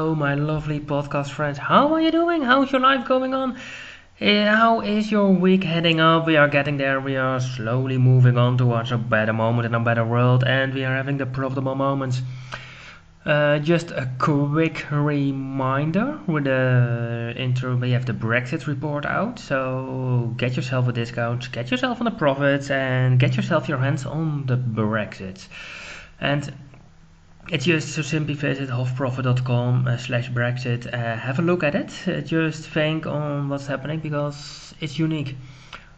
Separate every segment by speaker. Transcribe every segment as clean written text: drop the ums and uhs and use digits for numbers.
Speaker 1: Hello, my lovely podcast friends. How are you doing? How's your life going on? How is your week heading up? We are getting there. We are slowly moving on towards a better moment in a better world, and we are having the profitable moments. Just a quick reminder with the intro, we have the Brexit report out. So get yourself a discount, get yourself on the profits, and get yourself your hands on the Brexit. And it's just so simply visit hofprofit.com/Brexit. Have a look at it. Just think on what's happening because it's unique.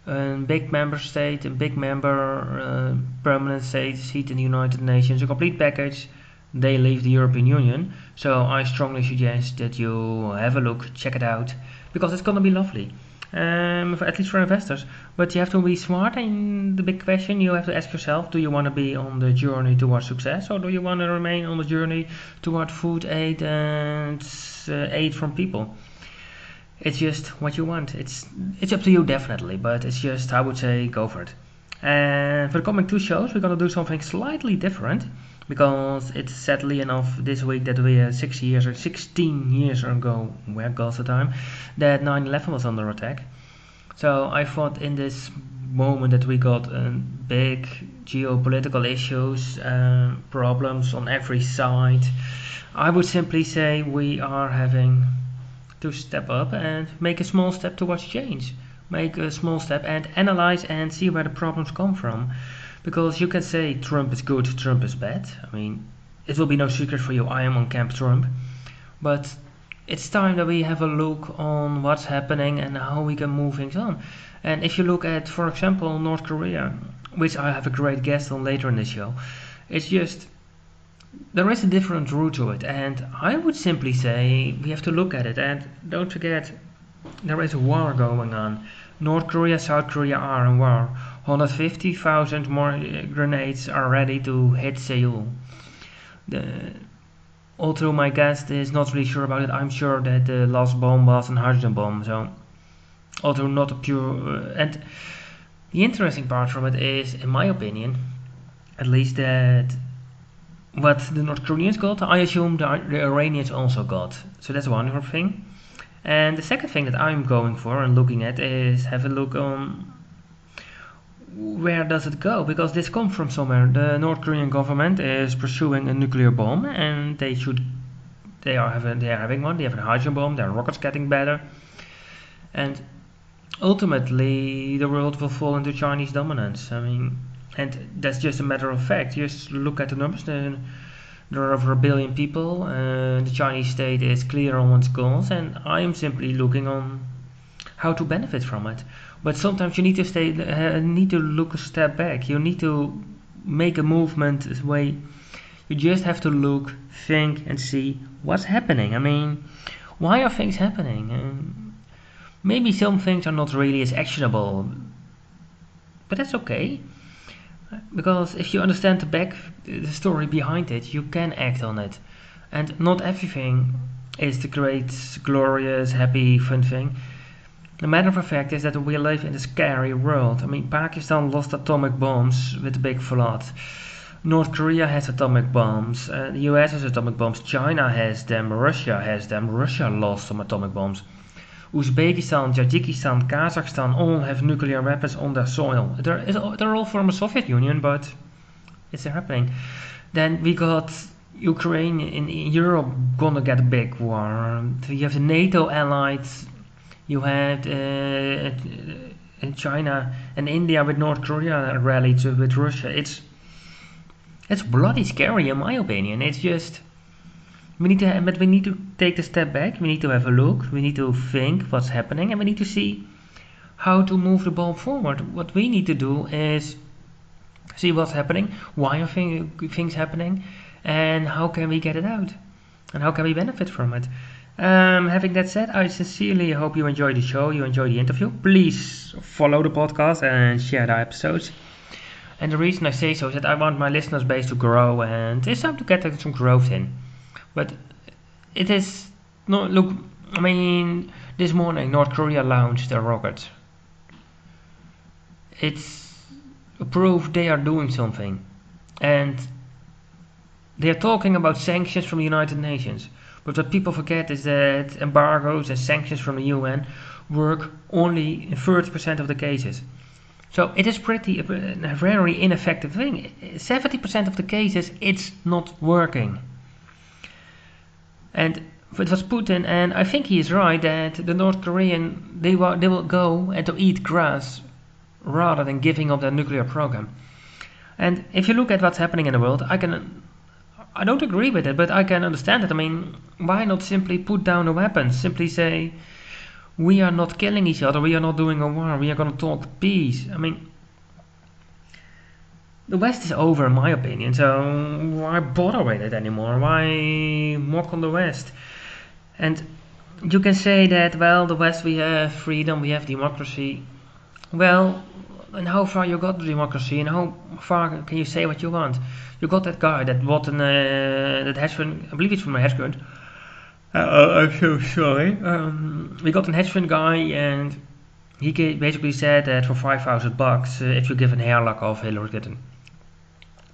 Speaker 1: A big member state, a big member permanent state seat in the United Nations, a complete package. They leave the European Union. So I strongly suggest that you have a look, check it out, because it's gonna be lovely. At least for investors. But you have to be smart, and the big question you have to ask yourself, do you want to be on the journey towards success, or do you want to remain on the journey toward food aid and aid from people? It's just what you want. It's up to you, definitely, but it's just, I would say, go for it. And for the coming two shows, we're going to do something slightly different, because it's sadly enough this week that we 16 years ago, where goes the time, that 9/11 was under attack. So I thought in this moment that we got big geopolitical issues, problems on every side, I would simply say we are having to step up and make a small step towards change. Make a small step and analyze and see where the problems come from. Because you can say Trump is good, Trump is bad. I mean, it will be no secret for you, I am on Camp Trump. But it's time that we have a look on what's happening and how we can move things on. And if you look at, for example, North Korea, which I have a great guest on later in the show, it's just, there is a different route to it. And I would simply say we have to look at it. And don't forget, there is a war going on. North Korea, South Korea are in war. 150,000 more grenades are ready to hit Seoul. Although my guest is not really sure about it, I'm sure that the last bomb was a hydrogen bomb. So, although not a pure... and the interesting part from it is, in my opinion, at least, that what the North Koreans got, I assume the Iranians also got. So that's one thing. And the second thing that I'm going for and looking at is have a look on where does it go? Because this comes from somewhere. The North Korean government is pursuing a nuclear bomb, and they are having one. They have a hydrogen bomb. Their rockets getting better, and ultimately the world will fall into Chinese dominance. I mean, and that's just a matter of fact. Just look at the numbers. There are over 1 billion people. The Chinese state is clear on its goals, and I am simply looking on how to benefit from it. But sometimes you need to look a step back. You need to make a movement way. You just have to look, think, and see what's happening. I mean, why are things happening? Maybe some things are not really as actionable, but that's okay. Because if you understand the story behind it, you can act on it. And not everything is the great, glorious, happy, fun thing. The matter of fact is that we live in a scary world. I mean, Pakistan lost atomic bombs with a big flood. North Korea has atomic bombs. The US has atomic bombs. China has them. Russia has them. Russia lost some atomic bombs. Uzbekistan, Tajikistan, Kazakhstan all have nuclear weapons on their soil. They're all from the Soviet Union, but it's happening. Then we got Ukraine in Europe gonna get a big war. You have the NATO allies. You had in China and India with North Korea rallied with Russia. It's bloody scary in my opinion. It's just we need to take a step back. We need to have a look. We need to think what's happening, and we need to see how to move the ball forward. What we need to do is see what's happening, why are things happening, and how can we get it out, and how can we benefit from it. Having that said, I sincerely hope you enjoy the show, you enjoy the interview. Please follow the podcast and share the episodes. And the reason I say so is that I want my listeners base to grow, and it's time to get some growth in. But it is not, look, I mean, this morning North Korea launched their rockets. It's a proof they are doing something. And they are talking about sanctions from the United Nations. But what people forget is that embargoes and sanctions from the UN work only in 30% of the cases. So it is a very ineffective thing. 70% of the cases it's not working. And it was Putin, and I think he is right that the North Korean they will go and to eat grass rather than giving up their nuclear program. And if you look at what's happening in the world, I don't agree with it, but I can understand it. I mean, why not simply put down the weapons? Simply say, we are not killing each other, we are not doing a war, we are going to talk peace. I mean, the West is over in my opinion, so why bother with it anymore? Why mock on the West? And you can say that, well, the West, we have freedom, we have democracy. Well, and how far you got the democracy, and how far can you say what you want? You got that guy that bought that hedge fund, I believe it's from a hedge fund. I'm so sorry. We got a hedge fund guy, and he basically said that for $5,000, if you give a hairlock of Hillary Clinton.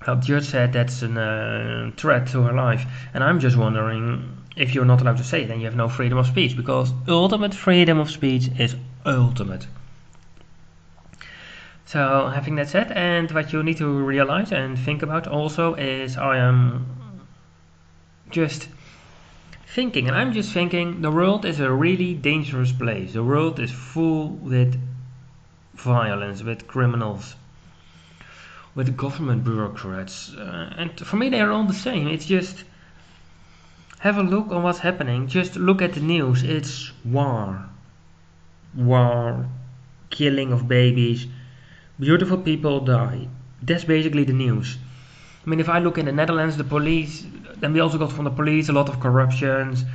Speaker 1: The judge said that's a threat to her life, and I'm just wondering if you're not allowed to say it, then you have no freedom of speech, because ultimate freedom of speech is ultimate. So having that said, and what you need to realize and think about also is I am just thinking, and I'm just thinking, the world is a really dangerous place. The world is full with violence, with criminals, with government bureaucrats, and for me they are all the same. It's just have a look on what's happening. Just look at the news. It's war, killing of babies, beautiful people die. That's basically the news. I mean, if I look in the Netherlands, the police, then we also got from the police a lot of corruptions.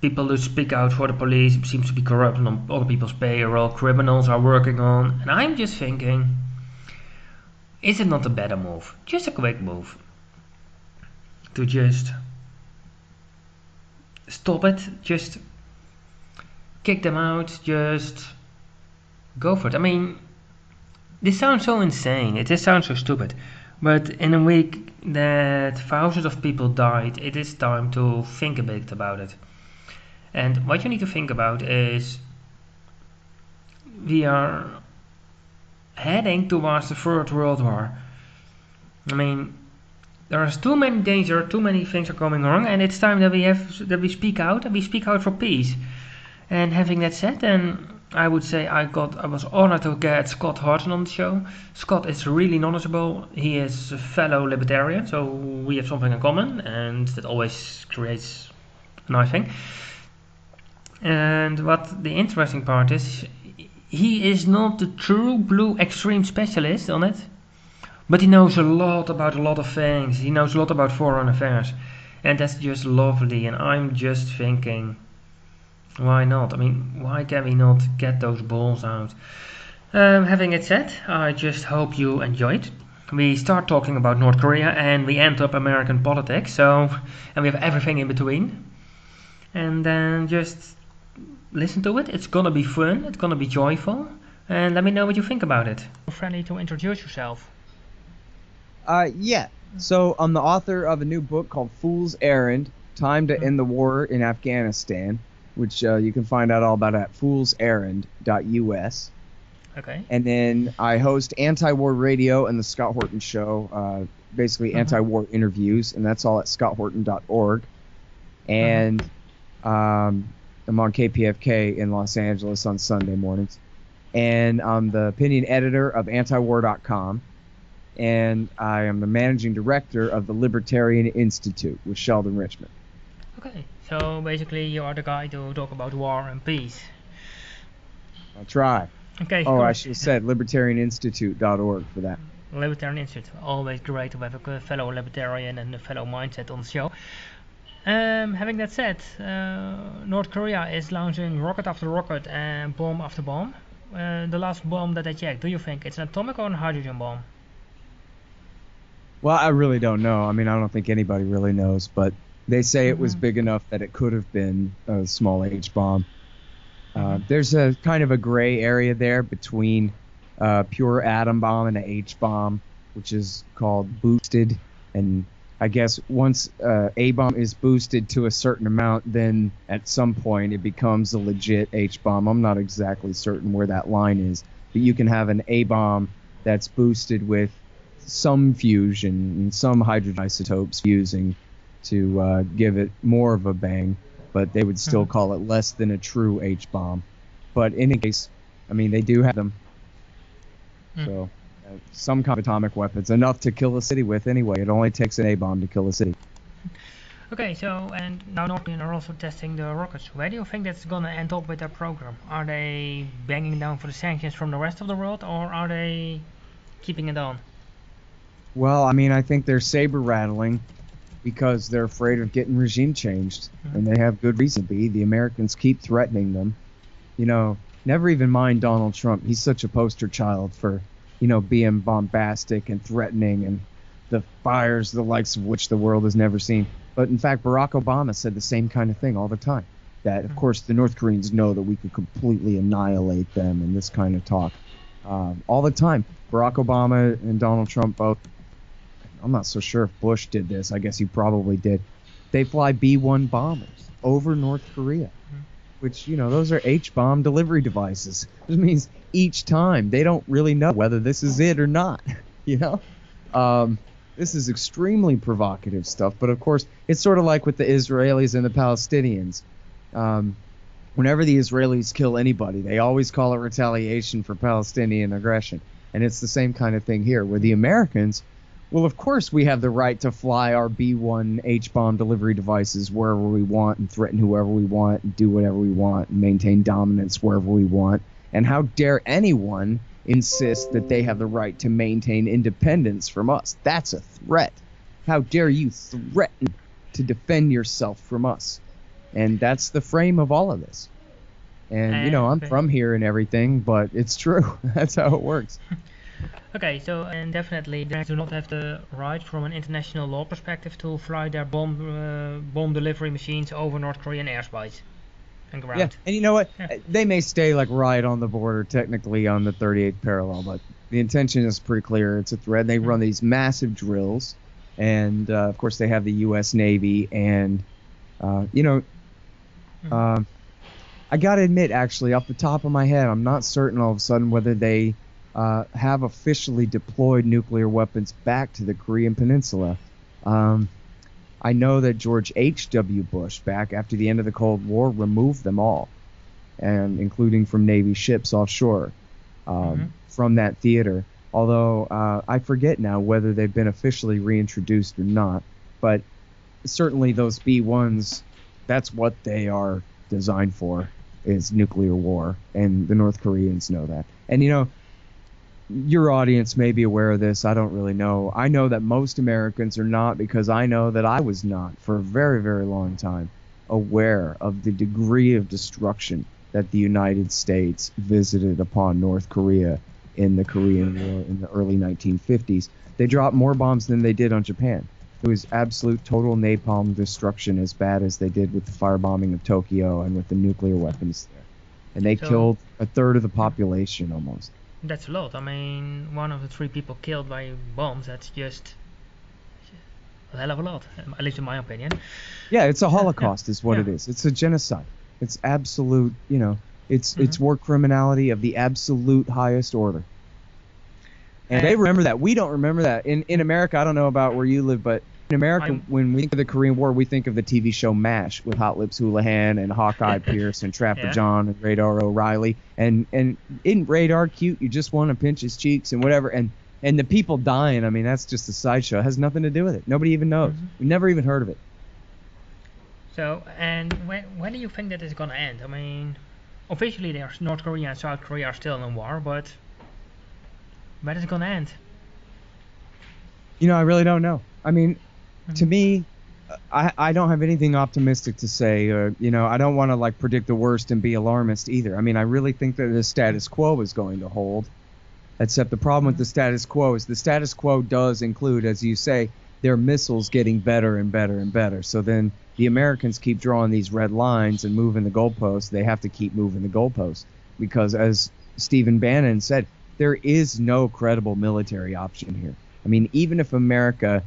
Speaker 1: People who speak out for the police seems to be corrupt on other people's payroll. Criminals are working on, and I'm just thinking, is it not a better move? Just a quick move to just stop it, just kick them out, just go for it. I mean, this sounds so insane, it just sounds so stupid, but in a week that thousands of people died, it is time to think a bit about it. And what you need to think about is we are heading towards the Third World War. I mean, there is too many danger, too many things are going wrong, and it's time that we speak out, and we speak out for peace. And having that said, then I would say I was honored to get Scott Horton on the show. Scott is really knowledgeable. He is a fellow libertarian, so we have something in common, and that always creates a nice thing. And what the interesting part is, he is not the true blue extreme specialist on it, but he knows a lot about a lot of things. He knows a lot about foreign affairs, and that's just lovely. And I'm just thinking, why not? I mean, why can we not get those balls out? Having it said, I just hope you enjoyed. We start talking about North Korea and we end up American politics, so, and we have everything in between. And then just listen to it. It's gonna be fun, it's gonna be joyful, and let me know what you think about it. Friendly to introduce yourself.
Speaker 2: Yeah. So I'm the author of a new book called Fool's Errand, Time to End the War in Afghanistan, which you can find out all about at foolserrand.us.
Speaker 1: Okay.
Speaker 2: And then I host Anti-War Radio and the Scott Horton Show, basically anti-war interviews, and that's all at scotthorton.org. And I'm on KPFK in Los Angeles on Sunday mornings. And I'm the opinion editor of antiwar.com. And I am the managing director of the Libertarian Institute with Sheldon Richman.
Speaker 1: Okay, so basically you are the guy to talk about war and peace.
Speaker 2: I'll try.
Speaker 1: Okay.
Speaker 2: Oh, I should have said libertarianinstitute.org for that.
Speaker 1: Libertarian Institute, always great to have a fellow libertarian and a fellow mindset on the show. Having that said, North Korea is launching rocket after rocket and bomb after bomb. The last bomb that I checked, do you think it's an atomic or a hydrogen bomb?
Speaker 2: Well, I really don't know. I mean, I don't think anybody really knows, but they say it was big enough that it could have been a small H-bomb. There's a kind of a gray area there between pure atom bomb and an H-bomb, which is called boosted, and I guess once A-bomb is boosted to a certain amount, then at some point it becomes a legit H-bomb. I'm not exactly certain where that line is, but you can have an A-bomb that's boosted with some fusion and some hydrogen isotopes fusing to give it more of a bang, but they would still call it less than a true H-bomb. But in any case, I mean, they do have them. So some kind of atomic weapons, enough to kill a city with anyway. It only takes an A-bomb to kill a city.
Speaker 1: Okay, so, and now North Korea are also testing the rockets. Where do you think that's gonna end up with their program? Are they banging down for the sanctions from the rest of the world, or are they keeping it on?
Speaker 2: Well, I mean, I think they're saber rattling because they're afraid of getting regime changed, and they have good reason to be. The Americans keep threatening them. You know, never even mind Donald Trump. He's such a poster child for, you know, being bombastic and threatening and the fires, the likes of which the world has never seen. But in fact, Barack Obama said the same kind of thing all the time. That, of course, the North Koreans know that we could completely annihilate them and this kind of talk. All the time. Barack Obama and Donald Trump both, I'm not so sure if Bush did this. I guess he probably did. They fly B-1 bombers over North Korea, which, you know, those are H-bomb delivery devices. This means each time they don't really know whether this is it or not, you know? This is extremely provocative stuff, but of course, it's sort of like with the Israelis and the Palestinians. Whenever the Israelis kill anybody, they always call it retaliation for Palestinian aggression. And it's the same kind of thing here, where the Americans, well, of course we have the right to fly our B-1 H-bomb delivery devices wherever we want and threaten whoever we want and do whatever we want and maintain dominance wherever we want. And how dare anyone insist that they have the right to maintain independence from us? That's a threat. How dare you threaten to defend yourself from us? And that's the frame of all of this. And, you know, I'm from here and everything, but it's true. That's how it works.
Speaker 1: Okay, so, and definitely they do not have the right from an international law perspective to fly their bomb delivery machines over North Korean airspace and ground.
Speaker 2: Yeah, and you know what? Yeah. They may stay like right on the border, technically on the 38th parallel, but the intention is pretty clear. It's a threat. They run these massive drills, and of course they have the U.S. Navy, and you know, I gotta admit, actually, off the top of my head, I'm not certain all of a sudden whether they have officially deployed nuclear weapons back to the Korean Peninsula. I know that George H.W. Bush, back after the end of the Cold War, removed them all, and including from Navy ships offshore from that theater. Although I forget now whether they've been officially reintroduced or not. But certainly those B-1s, that's what they are designed for, is nuclear war, and the North Koreans know that. And you know, your audience may be aware of this. I don't really know. I know that most Americans are not, because I know that I was not for a very, very long time aware of the degree of destruction that the United States visited upon North Korea in the Korean War in the early 1950s. They dropped more bombs than they did on Japan. It was absolute total napalm destruction, as bad as they did with the firebombing of Tokyo and with the nuclear weapons there. And they killed a third of the population almost.
Speaker 1: That's a lot. I mean, 1 of the 3 people killed by bombs, that's just a hell of a lot, at least in my opinion.
Speaker 2: Yeah, it's a Holocaust is what it is. It's a genocide. It's absolute, you know, it's war criminality of the absolute highest order. And they remember that. We don't remember that. In America, I don't know about where you live, but in America, when we think of the Korean War, we think of the TV show MASH with Hot Lips Houlihan and Hawkeye Pierce and Trapper John and Radar O'Reilly. And isn't Radar cute? You just want to pinch his cheeks and whatever. And the people dying, I mean, that's just a sideshow. It has nothing to do with it. Nobody even knows. We've never even heard of it.
Speaker 1: So, and when do you think that is going to end? I mean, officially North Korea and South Korea are still in war, but when is it going to end?
Speaker 2: You know, I really don't know. I mean, to me, I don't have anything optimistic to say. You know, I don't want to like predict the worst and be alarmist either. I mean, I really think that the status quo is going to hold. Except the problem with the status quo is the status quo does include, as you say, their missiles getting better and better and better. So then the Americans keep drawing these red lines and moving the goalposts. They have to keep moving the goalposts because, as Stephen Bannon said, there is no credible military option here. I mean, even if America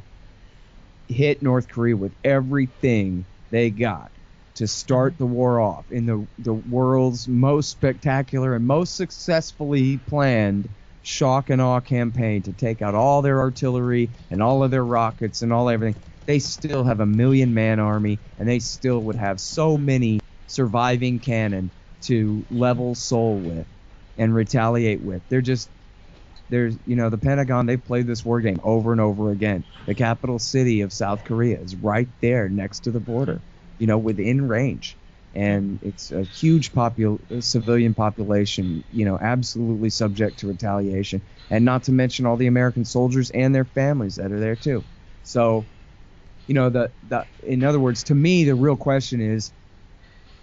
Speaker 2: hit North Korea with everything they got to start the war off in the world's most spectacular and most successfully planned shock and awe campaign to take out all their artillery and all of their rockets and all everything, they still have a 1 million-man army, and they still would have so many surviving cannon to level Seoul with and retaliate with. There's the Pentagon, they've played this war game over and over again. The capital city of South Korea is right there next to the border, within range. And it's a huge civilian population, absolutely subject to retaliation. And not to mention all the American soldiers and their families that are there too. So, in other words, to me, the real question is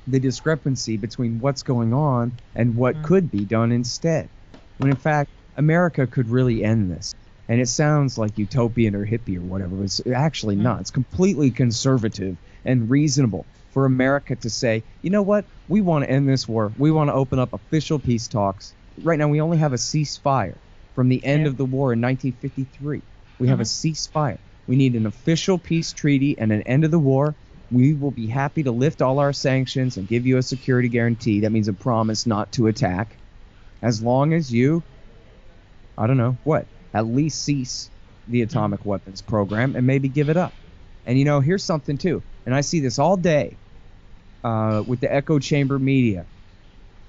Speaker 2: the discrepancy between what's going on and what could be done instead. When in fact, America could really end this. And it sounds like utopian or hippie or whatever, but it's actually not. It's completely conservative and reasonable for America to say, you know what, we want to end this war. We want to open up official peace talks. Right now we only have a ceasefire from the end of the war in 1953. We have a ceasefire. We need an official peace treaty and an end of the war. We will be happy to lift all our sanctions and give you a security guarantee. That means a promise not to attack. As long as you, at least cease the atomic weapons program and maybe give it up. And here's something too. And I see this all day with the echo chamber media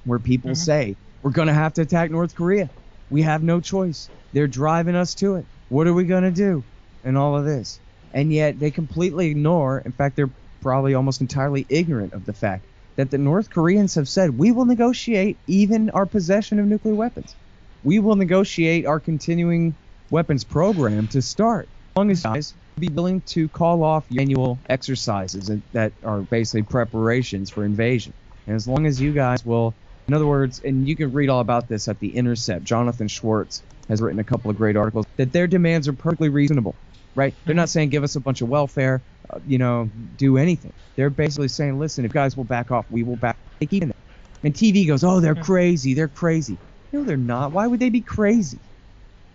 Speaker 2: where people say, we're going to have to attack North Korea. We have no choice. They're driving us to it. What are we going to do? And all of this. And yet they completely ignore, in fact, they're probably almost entirely ignorant of the fact that the North Koreans have said, we will negotiate even our possession of nuclear weapons. We will negotiate our continuing weapons program to start. As long as you guys be willing to call off annual exercises that are basically preparations for invasion. And as long as you guys will, in other words, and you can read all about this at The Intercept, Jonathan Schwartz has written a couple of great articles, that their demands are perfectly reasonable, right? They're not saying give us a bunch of welfare, do anything. They're basically saying, listen, if guys will back off, we will back. They keep in it. And TV goes, oh, they're crazy. They're crazy. No, they're not. Why would they be crazy?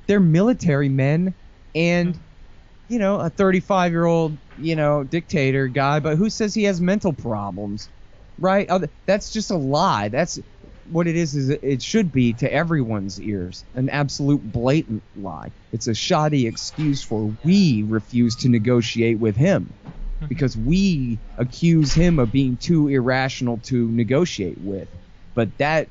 Speaker 2: They're military men and, a 35-year-old, dictator guy. But who says he has mental problems, right? That's just a lie. That's what it is it should be to everyone's ears. An absolute blatant lie. It's a shoddy excuse for we refuse to negotiate with him because we accuse him of being too irrational to negotiate with. But that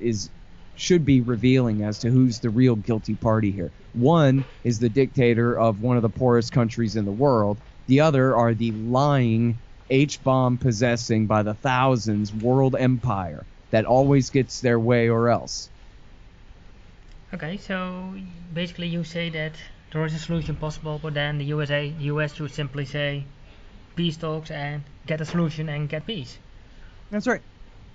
Speaker 2: should be revealing as to who's the real guilty party here. One is the dictator of one of the poorest countries in the world. The other are the lying, H-bomb possessing by the thousands world empire that always gets their way or else.
Speaker 1: Okay, so basically you say that there is a solution possible, but then the US should simply say peace talks and get a solution and get peace.
Speaker 2: That's right.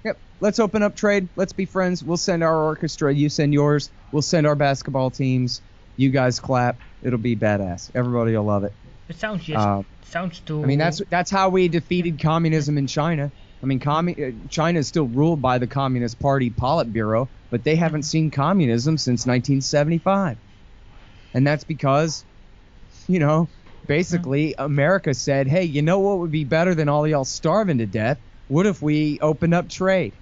Speaker 2: Yep. Let's open up trade. Let's be friends. We'll send our orchestra. You send yours. We'll send our basketball teams. You guys clap. It'll be badass. Everybody will love it.
Speaker 1: It sounds too.
Speaker 2: I mean, that's how we defeated communism in China. I mean, China is still ruled by the Communist Party Politburo, but they haven't seen communism since 1975. And that's because, basically America said, hey, you know what would be better than all y'all starving to death? What if we opened up trade?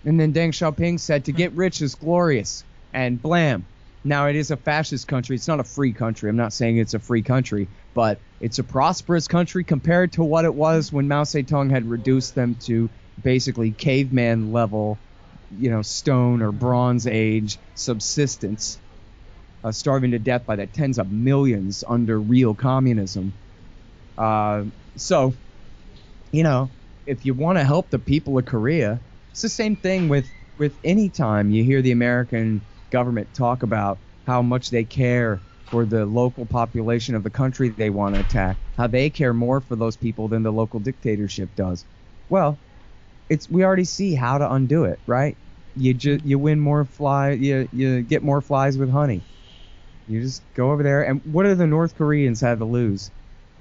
Speaker 2: And then Deng Xiaoping said, to get rich is glorious. And blam. Now, it is a fascist country. It's not a free country. I'm not saying it's a free country, but it's a prosperous country compared to what it was when Mao Zedong had reduced them to basically caveman level, stone or bronze age subsistence, starving to death by the tens of millions under real communism. So, if you want to help the people of Korea, it's the same thing with any time you hear the American government talk about how much they care for the local population of the country they want to attack, how they care more for those people than the local dictatorship does. Well, we already see how to undo it, right? You win more you get more flies with honey. You just go over there, and what do the North Koreans have to lose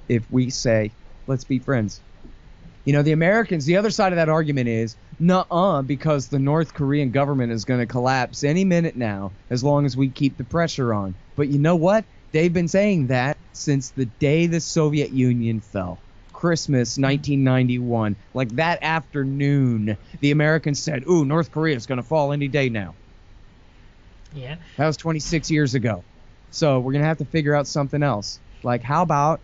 Speaker 2: if we say, let's be friends? The Americans, the other side of that argument is, nuh-uh, because the North Korean government is going to collapse any minute now as long as we keep the pressure on. But you know what? They've been saying that since the day the Soviet Union fell. Christmas 1991, like that afternoon, the Americans said, "Ooh, North Korea is going to fall any day now."
Speaker 1: Yeah.
Speaker 2: That was 26 years ago. So we're going to have to figure out something else. Like, how about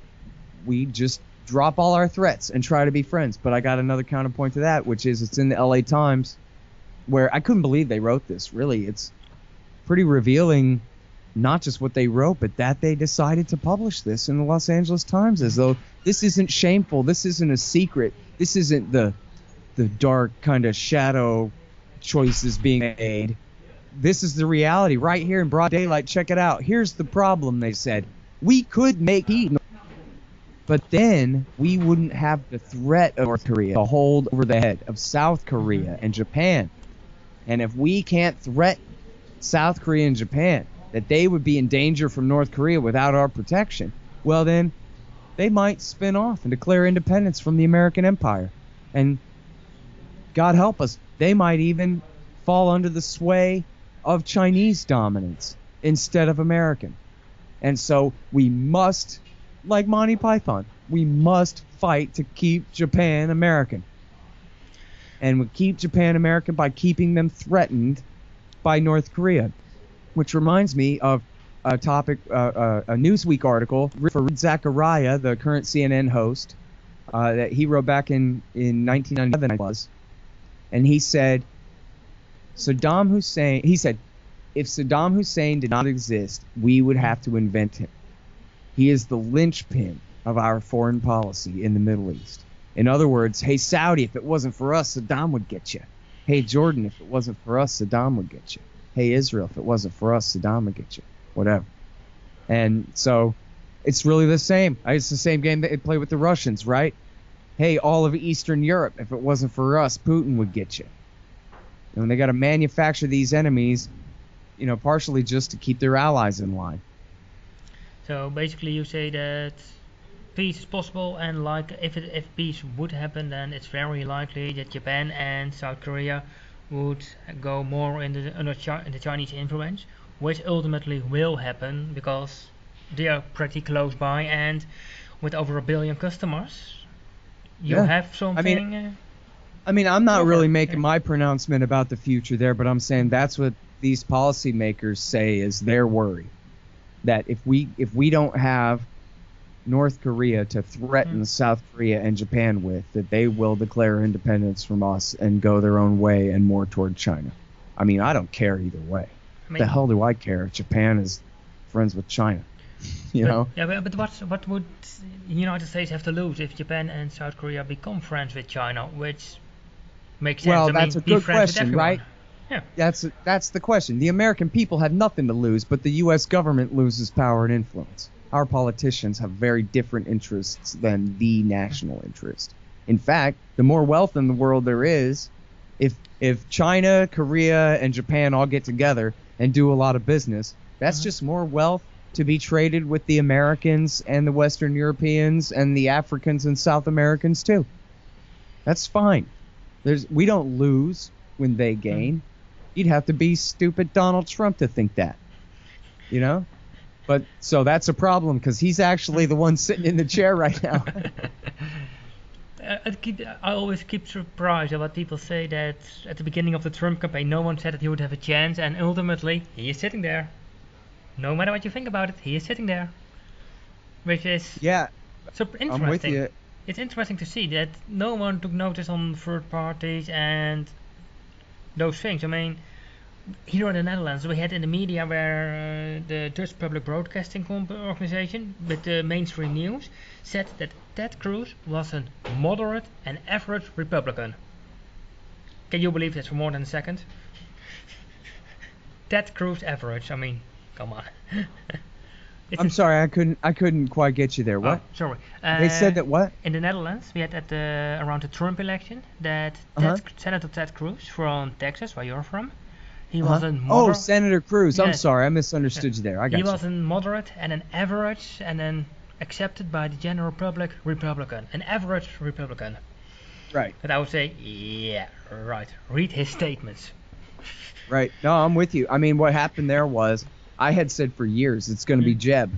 Speaker 2: we just drop all our threats and try to be friends? But I got another counterpoint to that, which is it's in the LA Times, where I couldn't believe they wrote this. Really, it's pretty revealing, not just what they wrote, but that they decided to publish this in the Los Angeles Times, as though this isn't shameful. This isn't a secret. This isn't the dark kind of shadow choices being made. This is the reality right here in broad daylight. Check it out. Here's the problem, they said. We could make peace, but then we wouldn't have the threat of North Korea to hold over the head of South Korea and Japan. And if we can't threaten South Korea and Japan that they would be in danger from North Korea without our protection, well then, they might spin off and declare independence from the American empire. And God help us, they might even fall under the sway of Chinese dominance instead of American. And so we must, like Monty Python, we must fight to keep Japan American. And we keep Japan American by keeping them threatened by North Korea. Which reminds me of a topic, a Newsweek article for Reed Zachariah, the current CNN host, that he wrote back in 1997, I was. And he said, if Saddam Hussein did not exist, we would have to invent him. He is the linchpin of our foreign policy in the Middle East. In other words, hey, Saudi, if it wasn't for us, Saddam would get you. Hey, Jordan, if it wasn't for us, Saddam would get you. Hey, Israel, if it wasn't for us, Saddam would get you. Whatever. And so it's really the same. It's the same game that they play with the Russians, right? Hey, all of Eastern Europe, if it wasn't for us, Putin would get you. And they got to manufacture these enemies, partially just to keep their allies in line.
Speaker 1: So basically you say that peace is possible, and like if peace would happen, then it's very likely that Japan and South Korea would go more in the Chinese influence, which ultimately will happen because they are pretty close by, and with over 1 billion customers, you have something.
Speaker 2: I'm not really making my pronouncement about the future there, but I'm saying that's what these policymakers say is their worry. That if we don't have North Korea to threaten South Korea and Japan with, that they will declare independence from us and go their own way and more toward China. I don't care either way. The hell do I care if Japan is friends with China? Know?
Speaker 1: Yeah, but what would the United States have to lose if Japan and South Korea become friends with China, which makes sense.
Speaker 2: Well, that's a good question, right?
Speaker 1: Yeah.
Speaker 2: That's the question. The American people have nothing to lose, but the U.S. government loses power and influence. Our politicians have very different interests than the national interest. In fact, the more wealth in the world there is, if China, Korea, and Japan all get together and do a lot of business, that's just more wealth to be traded with the Americans and the Western Europeans and the Africans and South Americans too. That's fine. We don't lose when they gain. You'd have to be stupid Donald Trump to think that, But so that's a problem because he's actually the one sitting in the chair right now.
Speaker 1: I always keep surprised about people say that at the beginning of the Trump campaign, no one said that he would have a chance, and ultimately he is sitting there. No matter what you think about it, he is sitting there, which is so interesting.
Speaker 2: I'm with you.
Speaker 1: It's interesting to see that no one took notice on third parties and those things. Here in the Netherlands, we had in the media where the Dutch Public Broadcasting Organization, with the mainstream news, said that Ted Cruz was a moderate and average Republican. Can you believe that for more than a second? Ted Cruz average. Come on.
Speaker 2: I'm sorry, I couldn't quite get you there. What?
Speaker 1: Oh, sorry.
Speaker 2: They said that what?
Speaker 1: In the Netherlands, we had around the Trump election that Senator Ted Cruz from Texas, where you're from, he was a moderate.
Speaker 2: Oh, Senator Cruz. Yes. I'm sorry, I misunderstood you there. I got you.
Speaker 1: He was a moderate and an average, and then accepted by the general public Republican, an average Republican.
Speaker 2: Right.
Speaker 1: But I would say, yeah, right. Read his statements.
Speaker 2: Right. No, I'm with you. What happened there was, I had said for years it's going to be Jeb.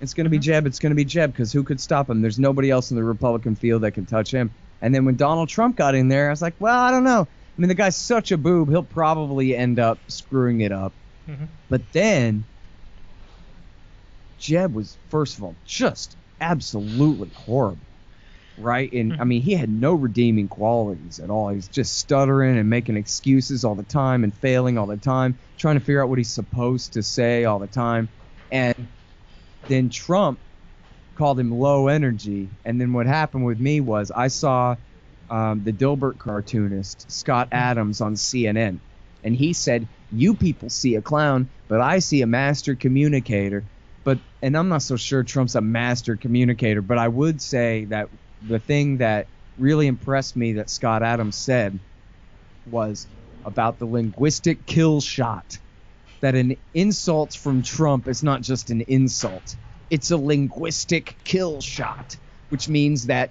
Speaker 2: It's going to be Jeb. It's going to be Jeb, because who could stop him? There's nobody else in the Republican field that can touch him. And then when Donald Trump got in there, I was like, well, I don't know. I mean, the guy's such a boob. He'll probably end up screwing it up. But then Jeb was, first of all, just absolutely horrible, right? And I mean, he had no redeeming qualities at all. He was just stuttering and making excuses all the time and failing all the time, trying to figure out what he's supposed to say all the time. And then Trump called him low energy. And then what happened with me was I saw the Dilbert cartoonist, Scott Adams, on CNN. And he said, you people see a clown, but I see a master communicator. And I'm not so sure Trump's a master communicator, but I would say that the thing that really impressed me that Scott Adams said was about the linguistic kill shot. That an insult from Trump is not just an insult. It's a linguistic kill shot, which means that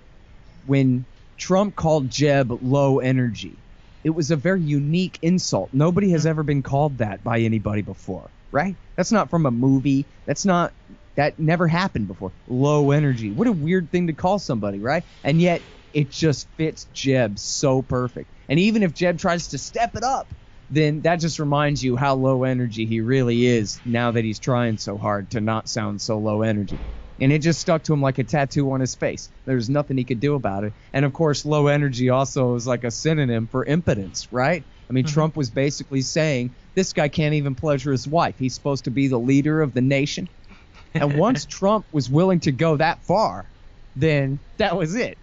Speaker 2: when Trump called Jeb low energy, it was a very unique insult. Nobody has ever been called that by anybody before, right? That's not from a movie. That never happened before. Low energy. What a weird thing to call somebody, right? And yet it just fits Jeb so perfect. And even if Jeb tries to step it up, then that just reminds you how low energy he really is now that he's trying so hard to not sound so low energy. And it just stuck to him like a tattoo on his face. There's nothing he could do about it. And, of course, low energy also is like a synonym for impotence, right? I mean, Trump was basically saying this guy can't even pleasure his wife. He's supposed to be the leader of the nation. And once Trump was willing to go that far, then that was it.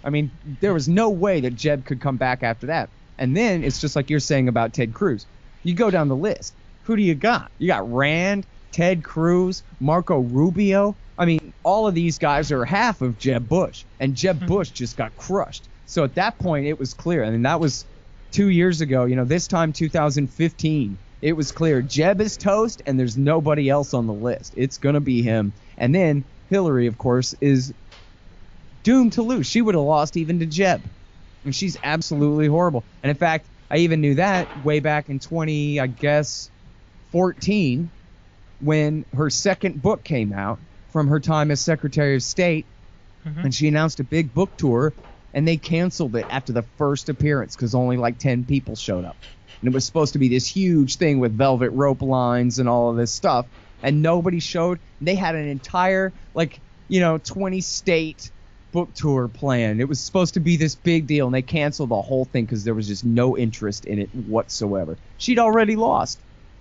Speaker 2: I mean, there was no way that Jeb could come back after that. And then it's just like you're saying about Ted Cruz. You go down the list. Who do you got? You got Rand, Ted Cruz, Marco Rubio. I mean, all of these guys are half of Jeb Bush. And Jeb Bush just got crushed. So at that point, it was clear. I mean, that was 2 years ago. You know, this time, 2015, it was clear. Jeb is toast, and there's nobody else on the list. It's going to be him. And then Hillary, of course, is doomed to lose. She would have lost even to Jeb. And she's absolutely horrible. And in fact, I even knew that way back in 2014 when her second book came out from her time as Secretary of State. And she announced a big book tour, and they canceled it after the first appearance because only like 10 people showed up. And it was supposed to be this huge thing with velvet rope lines and all of this stuff. And nobody showed. They had an entire, 20-state book tour planned. It was supposed to be this big deal, and they canceled the whole thing because there was just no interest in it whatsoever. She'd already lost.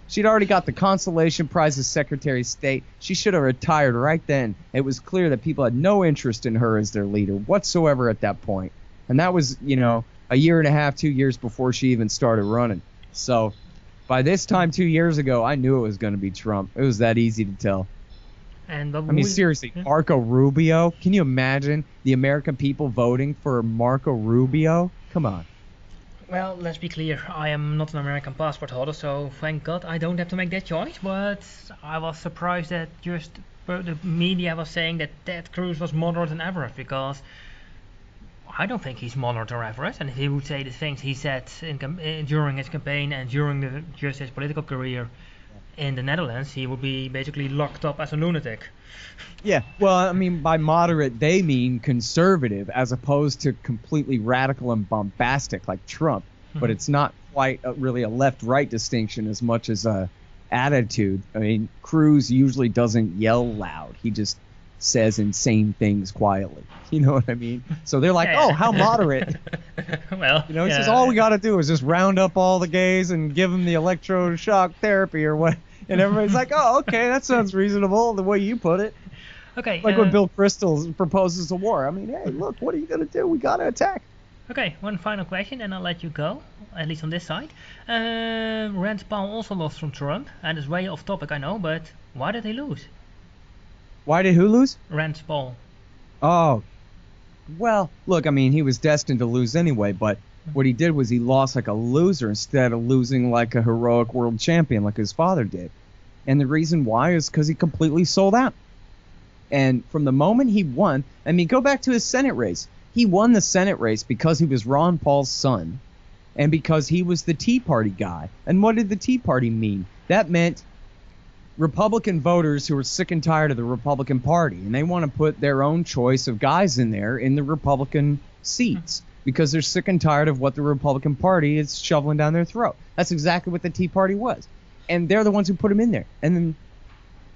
Speaker 2: She'd already got the consolation prize as Secretary of State. She should have retired right then. It was clear that people had no interest in her as their leader whatsoever at that point. And that was, a year and a half, 2 years before she even started running. So by this time 2 years ago, I knew it was going to be Trump. It was that easy to tell. Seriously, Marco Rubio? Can you imagine the American people voting for Marco Rubio? Come on.
Speaker 1: Well, let's be clear. I am not an American passport holder, so thank God I don't have to make that choice. But I was surprised that just the media was saying that Ted Cruz was moderate than Everett, because I don't think he's moderate or Everett. And if he would say the things he said during his campaign and during just his political career in the Netherlands, he would be basically locked up as a lunatic.
Speaker 2: Yeah, well, I mean, by moderate, they mean conservative as opposed to completely radical and bombastic like Trump. But it's not quite really a left-right distinction as much as a attitude. I mean, Cruz usually doesn't yell loud. He just says insane things quietly. You know what I mean? So they're like, oh, how moderate.
Speaker 1: Well,
Speaker 2: he says, all we got to do is just round up all the gays and give them the electroshock therapy or what. And everybody's like, oh, okay, that sounds reasonable the way you put it.
Speaker 1: Okay.
Speaker 2: Like when Bill Kristol proposes a war. I mean, hey, look, what are you going to do? We got to attack.
Speaker 1: Okay, one final question and I'll let you go, at least on this side. Rand Paul also lost from Trump, and it's way off topic, I know, but why did he lose?
Speaker 2: Why did who lose?
Speaker 1: Rand Paul.
Speaker 2: Oh, well, look, I mean, he was destined to lose anyway, but what he did was he lost like a loser instead of losing like a heroic world champion like his father did. And the reason why is because he completely sold out. And from the moment he won, I mean, go back to his Senate race. He won the Senate race because he was Ron Paul's son and because he was the Tea Party guy. And what did the Tea Party mean? That meant Republican voters who are sick and tired of the Republican Party, and they want to put their own choice of guys in there in the Republican seats because they're sick and tired of what the Republican Party is shoveling down their throat. That's exactly what the Tea Party was. And they're the ones who put him in there. And then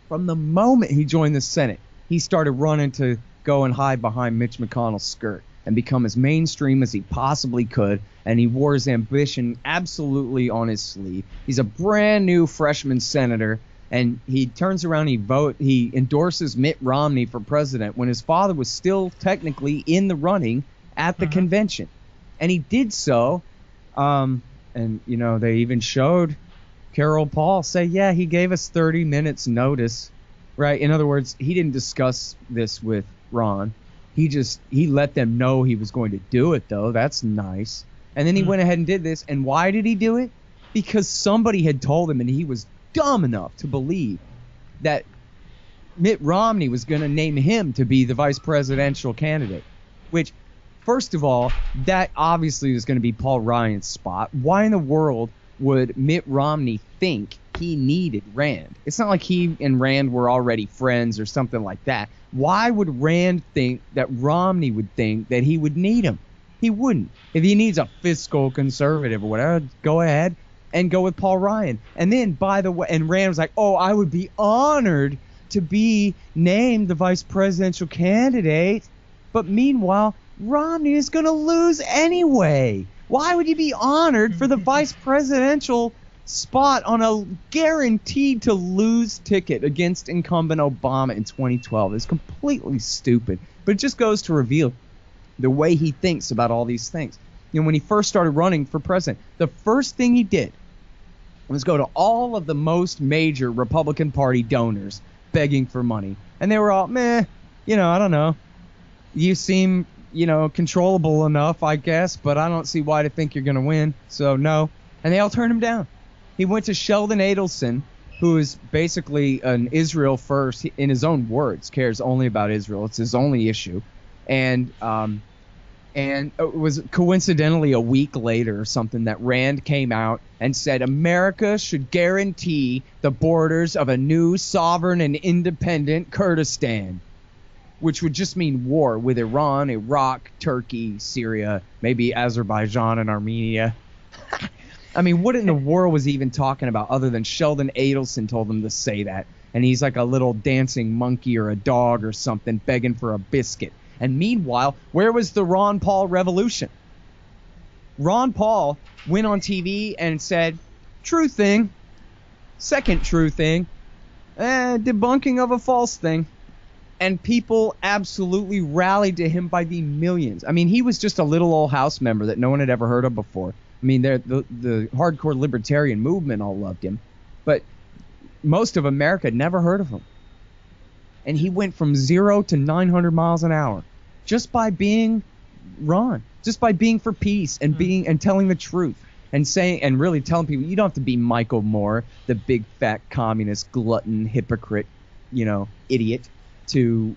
Speaker 2: from the moment he joined the Senate, he started running to go and hide behind Mitch McConnell's skirt and become as mainstream as he possibly could, and he wore his ambition absolutely on his sleeve. He's a brand new freshman senator, and he turns around, he endorses Mitt Romney for president when his father was still technically in the running at the convention. And he did so, and, you know, they even showed Carol Paul say, yeah, he gave us 30 minutes notice, right? In other words, he didn't discuss this with Ron. He let them know he was going to do it, though. That's nice. And then he went ahead and did this. And why did he do it? Because somebody had told him, and he was dumb enough to believe that Mitt Romney was going to name him to be the vice presidential candidate, which, first of all, that obviously was going to be Paul Ryan's spot. Why in the world would Mitt Romney think he needed Rand? It's not like he and Rand were already friends or something like that. Why would Rand think that Romney would think that he would need him? He wouldn't. If he needs a fiscal conservative or whatever, go ahead and go with Paul Ryan. And then, by the way, and Rand was like, oh, I would be honored to be named the vice presidential candidate. But meanwhile, Romney is going to lose anyway. Why would you be honored for the vice presidential spot on a guaranteed to lose ticket against incumbent Obama in 2012? It's completely stupid. But it just goes to reveal the way he thinks about all these things. You know, when he first started running for president, the first thing he did was go to all of the most major Republican Party donors begging for money. And they were all, meh, you know, I don't know. You seem, you know, controllable enough, I guess, but I don't see why to think you're going to win. So, no. And they all turned him down. He went to Sheldon Adelson, who is basically an Israel first, in his own words, cares only about Israel. It's his only issue. And it was coincidentally a week later or something that Rand came out and said America should guarantee the borders of a new sovereign and independent Kurdistan, which would just mean war with Iran, Iraq, Turkey, Syria, maybe Azerbaijan and Armenia. I mean, what in the world was he even talking about other than Sheldon Adelson told him to say that? And he's like a little dancing monkey or a dog or something begging for a biscuit. And meanwhile, where was the Ron Paul revolution? Ron Paul went on TV and said, true thing, second true thing, debunking of a false thing. And people absolutely rallied to him by the millions. I mean, he was just a little old House member that no one had ever heard of before. I mean, the hardcore libertarian movement all loved him. But most of America had never heard of him. And he went from 0 to 900 miles an hour just by being Ron, just by being for peace and being and telling the truth and saying and really telling people you don't have to be Michael Moore, the big fat communist glutton hypocrite, you know, idiot to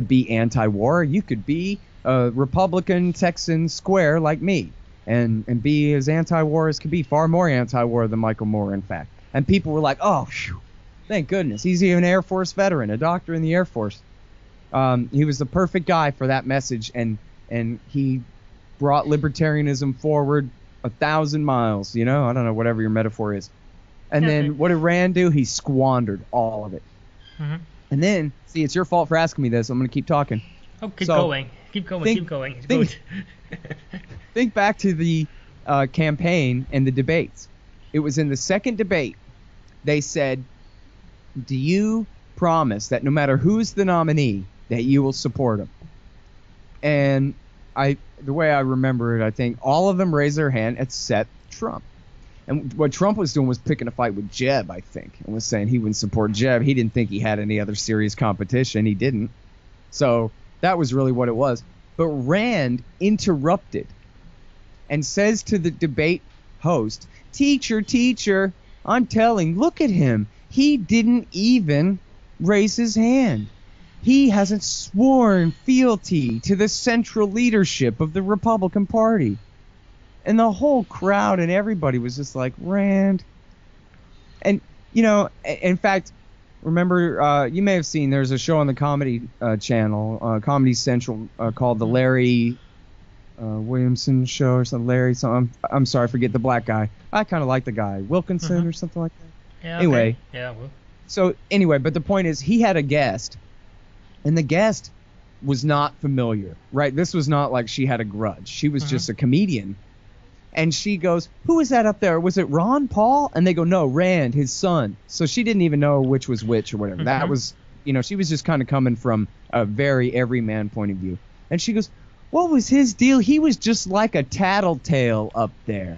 Speaker 2: be anti-war. You could be a Republican Texan square like me and be as anti-war as could be, far more anti-war than Michael Moore, in fact. And people were like, oh, phew, thank goodness. He's even an Air Force veteran, a doctor in the Air Force. He was the perfect guy for that message, and he brought libertarianism forward 1,000 miles, you know? I don't know, whatever your metaphor is. And then what did Rand do? He squandered all of it. Mm-hmm. And then, see, it's your fault for asking me this. I'm going to keep talking.
Speaker 1: Oh, keep going. Keep going. It's good.
Speaker 2: Think back to the campaign and the debates. It was in the second debate. They said, do you promise that no matter who's the nominee, that you will support him? And the way I remember it, I think all of them raised their hand except Trump. And what Trump was doing was picking a fight with Jeb, I think, and was saying he wouldn't support Jeb. He didn't think he had any other serious competition. He didn't. So that was really what it was. But Rand interrupted and says to the debate host, teacher, I'm telling, look at him. He didn't even raise his hand. He hasn't sworn fealty to the central leadership of the Republican Party. And the whole crowd and everybody was just like, Rand. And In fact, remember, you may have seen there's a show on the Comedy Channel, Comedy Central, called the Larry Williamson Show or something. Larry something. I'm sorry, I forget the black guy. I kind of like the guy. Wilkinson or something like that.
Speaker 1: Yeah.
Speaker 2: Anyway.
Speaker 1: Okay. Yeah. Well.
Speaker 2: So anyway, but the point is he had a guest, and the guest was not familiar, right? This was not like she had a grudge. She was just a comedian. And she goes, "Who is that up there? Was it Ron Paul?" And they go, "No, Rand, his son." So she didn't even know which was which or whatever. That was, she was just kind of coming from a very everyman point of view. And she goes, "What was his deal? He was just like a tattletale up there.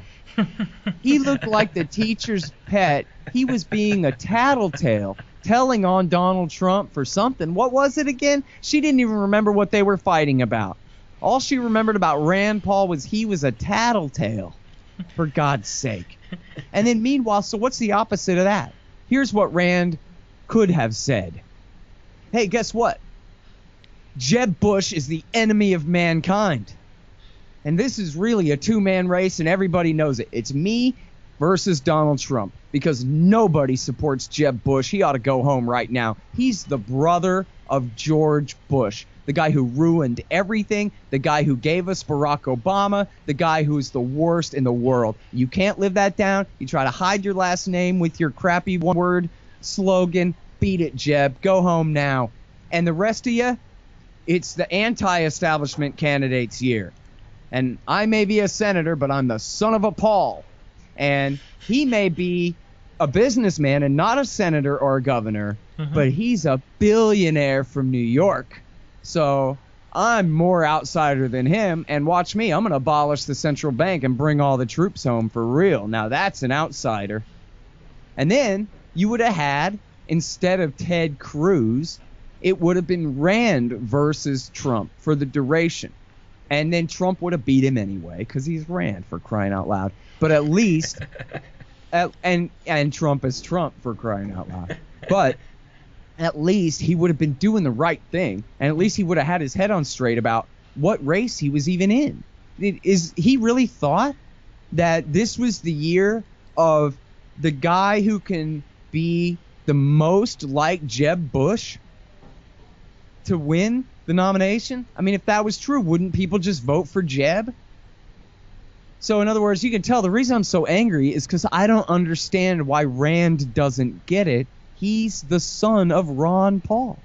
Speaker 2: He looked like the teacher's pet. He was being a tattletale, telling on Donald Trump for something. What was it again?" She didn't even remember what they were fighting about. All she remembered about Rand Paul was he was a tattletale, for God's sake. And then meanwhile, so what's the opposite of that? Here's what Rand could have said. Hey, guess what? Jeb Bush is the enemy of mankind. And this is really a two-man race, and everybody knows it. It's me versus Donald Trump, because nobody supports Jeb Bush. He ought to go home right now. He's the brother of George Bush, the guy who ruined everything, the guy who gave us Barack Obama, the guy who's the worst in the world. You can't live that down. You try to hide your last name with your crappy one-word slogan. Beat it, Jeb. Go home now. And the rest of you, it's the anti-establishment candidate's year. And I may be a senator, but I'm the son of a Paul. And he may be a businessman and not a senator or a governor, but he's a billionaire from New York. So I'm more outsider than him. And watch me, I'm going to abolish the central bank and bring all the troops home for real. Now that's an outsider. And then you would have had, instead of Ted Cruz, it would have been Rand versus Trump for the duration. And then Trump would have beat him anyway, because he's Rand, for crying out loud. But at least, and Trump is Trump, for crying out loud. But at least he would have been doing the right thing, and at least he would have had his head on straight about what race he was even in. He really thought that this was the year of the guy who can be the most like Jeb Bush to win the nomination? I mean, if that was true, wouldn't people just vote for Jeb? So in other words, you can tell the reason I'm so angry is because I don't understand why Rand doesn't get it. He's the son of Ron Paul.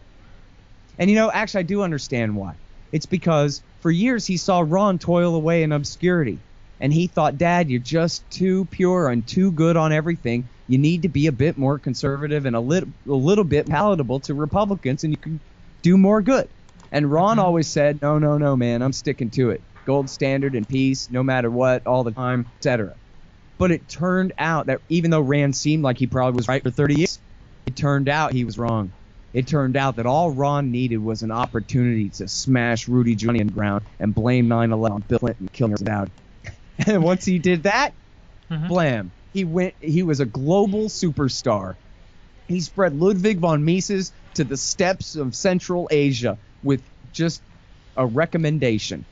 Speaker 2: And actually I do understand why. It's because for years he saw Ron toil away in obscurity. And he thought, Dad, you're just too pure and too good on everything. You need to be a bit more conservative and a little bit palatable to Republicans, and you can do more good. And Ron always said, no, man, I'm sticking to it. Gold standard and peace, no matter what, all the time, etc. But it turned out that even though Rand seemed like he probably was right for 30 years, it turned out he was wrong. It turned out that all Ron needed was an opportunity to smash Rudy Giuliani on the ground and blame 9/11 on Bill Clinton killing us out. And once he did that, blam, he was a global superstar. He spread Ludwig von Mises to the steppes of Central Asia with just a recommendation.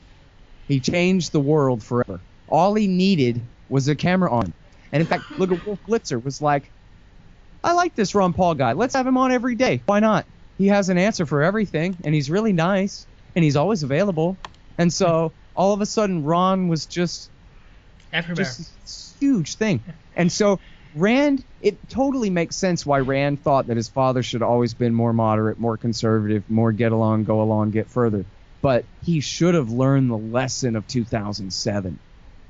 Speaker 2: He changed the world forever. All he needed was a camera on. And in fact, look at Wolf Blitzer was like, I like this Ron Paul guy. Let's have him on every day. Why not? He has an answer for everything, and he's really nice, and he's always available. And so all of a sudden, Ron was just this huge thing. And so Rand, it totally makes sense why Rand thought that his father should have always been more moderate, more conservative, more get along, go along, get further. But he should have learned the lesson of 2007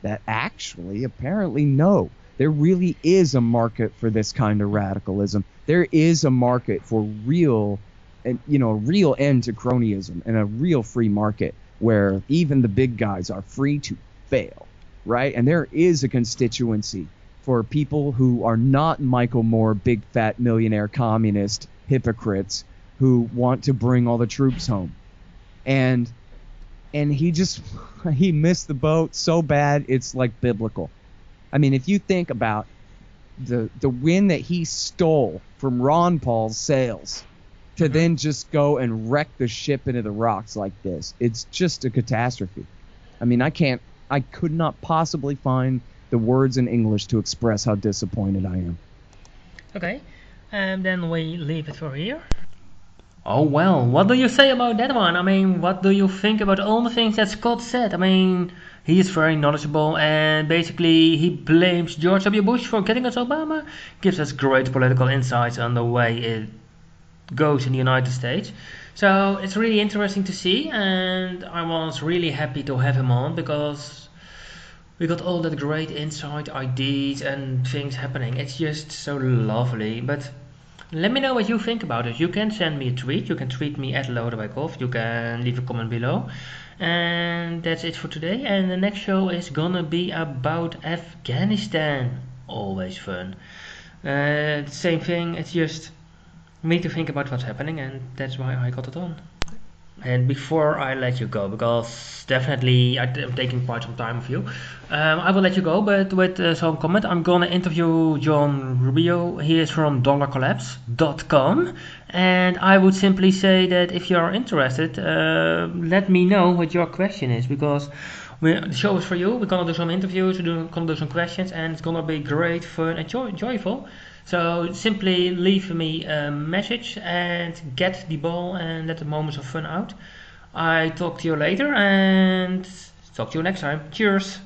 Speaker 2: that actually, apparently, no. There really is a market for this kind of radicalism. There is a market for real end to cronyism and a real free market where even the big guys are free to fail, right? And there is a constituency for people who are not Michael Moore, big fat millionaire communist hypocrites who want to bring all the troops home. And he missed the boat so bad it's like biblical. I mean, if you think about the win that he stole from Ron Paul's sails to then just go and wreck the ship into the rocks like this, it's just a catastrophe. I mean, I could not possibly find the words in English to express how disappointed I am.
Speaker 1: Okay. And then we leave it for here. Oh well, what do you say about that one? I mean, what do you think about all the things that Scott said? I mean, he is very knowledgeable and basically he blames George W. Bush for getting us Obama, gives us great political insights on the way it goes in the United States. So it's really interesting to see, and I was really happy to have him on because we got all that great insight, ideas, and things happening. It's just so lovely. But let me know what you think about it. You can send me a tweet. You can tweet me at Lodewijk. You can leave a comment below. And that's it for today. And the next show is gonna be about Afghanistan. Always fun. Same thing. It's just me to think about what's happening, and that's why I got it on. And before I let you go, because definitely I'm taking quite some time of you, I will let you go, but with some comment. I'm gonna interview John Rubio. He is from dollarcollapse.com, and I would simply say that if you are interested, let me know what your question is, because the show is for you. We're gonna do some interviews, we're gonna do some questions, and it's gonna be great, fun, and joyful. So simply leave me a message and get the ball and let the moments of fun out. I talk to you later and talk to you next time. Cheers!